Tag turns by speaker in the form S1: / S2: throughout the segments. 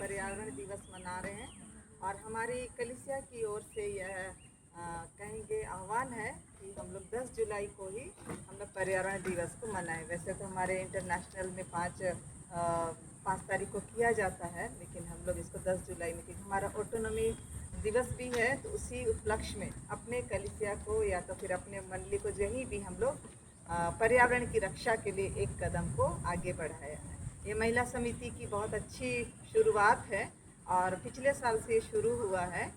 S1: पर्यावरण दिवस मना रहे हैं और हमारी कलिसिया की ओर से यह कहेंगे आह्वान है कि हम लोग 10 जुलाई को ही हम लोग पर्यावरण दिवस को मनाएं। वैसे तो हमारे इंटरनेशनल में 5 तारीख को किया जाता है, लेकिन हम लोग इसको 10 जुलाई में, क्योंकि हमारा ऑटोनॉमी दिवस भी है, तो उसी उपलक्ष्य में अपने कलिसिया को या तो फिर अपने मंडली को जहीं भी हम लोग पर्यावरण की रक्षा के लिए एक कदम को आगे बढ़ाया है। ये महिला समिति की बहुत अच्छी शुरुआत है और पिछले साल से शुरू हुआ है,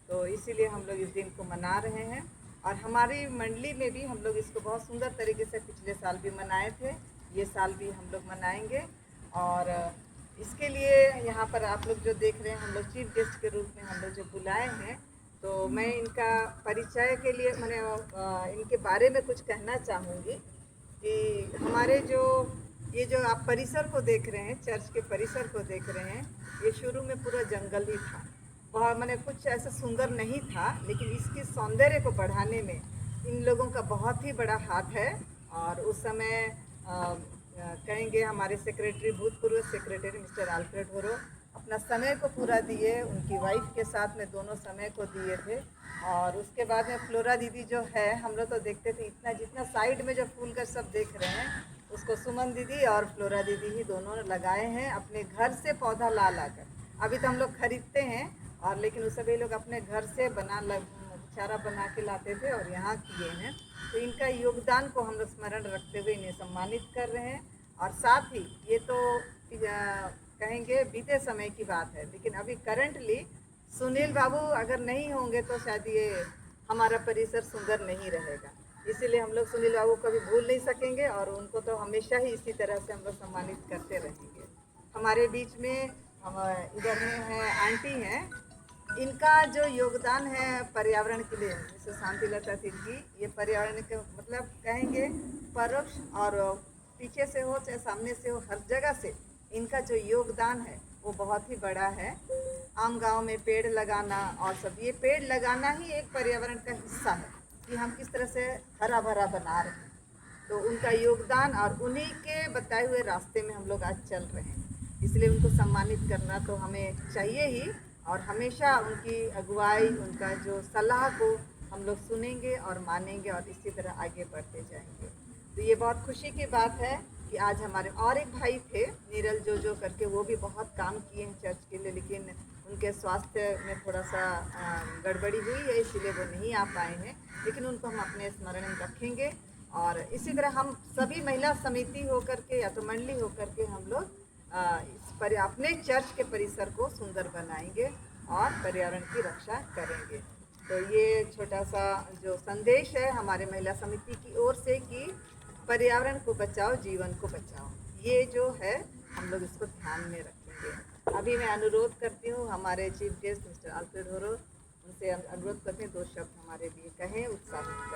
S1: तो इसीलिए हम लोग इस दिन को मना रहे हैं। और हमारी मंडली में भी हम लोग इसको बहुत सुंदर तरीके से पिछले साल भी मनाए थे, ये साल भी हम लोग मनाएंगे। और इसके लिए यहाँ पर आप लोग जो देख रहे हैं, हम लोग चीफ गेस्ट के रूप में हम लोग जो बुलाए हैं, तो मैं इनका परिचय के लिए मैंने इनके बारे में कुछ कहना चाहूँगी कि हमारे ये जो आप परिसर को देख रहे हैं, चर्च के परिसर को देख रहे हैं, ये शुरू में पूरा जंगल ही था, बहुत मैंने कुछ ऐसा सुंदर नहीं था, लेकिन इसकी सौंदर्य को बढ़ाने में इन लोगों का बहुत ही बड़ा हाथ है। और उस समय कहेंगे हमारे सेक्रेटरी, भूतपूर्व सेक्रेटरी मिस्टर अल्फ्रेड होरो अपना समय को पूरा दिए, उनकी वाइफ के साथ में दोनों समय को दिए थे। और उसके बाद में फ्लोरा दीदी जो है, हम लोग तो देखते थे इतना, जितना साइड में जो फूल का सब देख रहे हैं, उसको सुमन दीदी और फ्लोरा दीदी ही दोनों लगाए हैं अपने घर से पौधा ला कर। अभी तो हम लोग खरीदते हैं, और लेकिन उस सभी लोग अपने घर से चारा बना के लाते थे और यहाँ किए हैं। तो इनका योगदान को हम लोग स्मरण रखते हुए इन्हें सम्मानित कर रहे हैं। और साथ ही ये तो कहेंगे बीते समय की बात है, लेकिन अभी करंटली सुनील बाबू अगर नहीं होंगे तो शायद ये हमारा परिसर सुंदर नहीं रहेगा। इसीलिए हम लोग सुनील बाबू को भी भूल नहीं सकेंगे और उनको तो हमेशा ही इसी तरह से हम लोग सम्मानित करते रहेंगे। हमारे बीच में हम इधर में है आंटी हैं, इनका जो योगदान है पर्यावरण के लिए, जैसे शांतिलता जी, ये पर्यावरण के मतलब कहेंगे परोक्ष और पीछे से हो चाहे सामने से हो, हर जगह से इनका जो योगदान है वो बहुत ही बड़ा है। आम गांव में पेड़ लगाना और सब, ये पेड़ लगाना ही एक पर्यावरण का हिस्सा है कि हम किस तरह से हरा भरा बना रहे हैं। तो उनका योगदान और उन्हीं के बताए हुए रास्ते में हम लोग आज चल रहे हैं, इसलिए उनको सम्मानित करना तो हमें चाहिए ही। और हमेशा उनकी अगुवाई, उनका जो सलाह को हम लोग सुनेंगे और मानेंगे और इसी तरह आगे बढ़ते जाएंगे। तो ये बहुत खुशी की बात है कि आज हमारे और एक भाई थे नीरल जो करके, वो भी बहुत काम किए हैं चर्च के लिए, लेकिन उनके स्वास्थ्य में थोड़ा सा गड़बड़ी हुई है, इसीलिए वो नहीं आ पाए हैं, लेकिन उनको हम अपने स्मरण में रखेंगे। और इसी तरह हम सभी महिला समिति होकर के या तो मंडली होकर के हम लोग अपने चर्च के परिसर को सुंदर बनाएंगे और पर्यावरण की रक्षा करेंगे। तो ये छोटा सा जो संदेश है हमारे महिला समिति की ओर से कि पर्यावरण को बचाओ, जीवन को बचाओ, ये जो है हम लोग इसको ध्यान में रखेंगे। अभी मैं अनुरोध करती हूँ हमारे चीफ गेस्ट मिस्टर अल्फ्रेड होरो, उनसे अनुरोध करते हैं 2 शब्द हमारे लिए कहें, उत्साहित करें।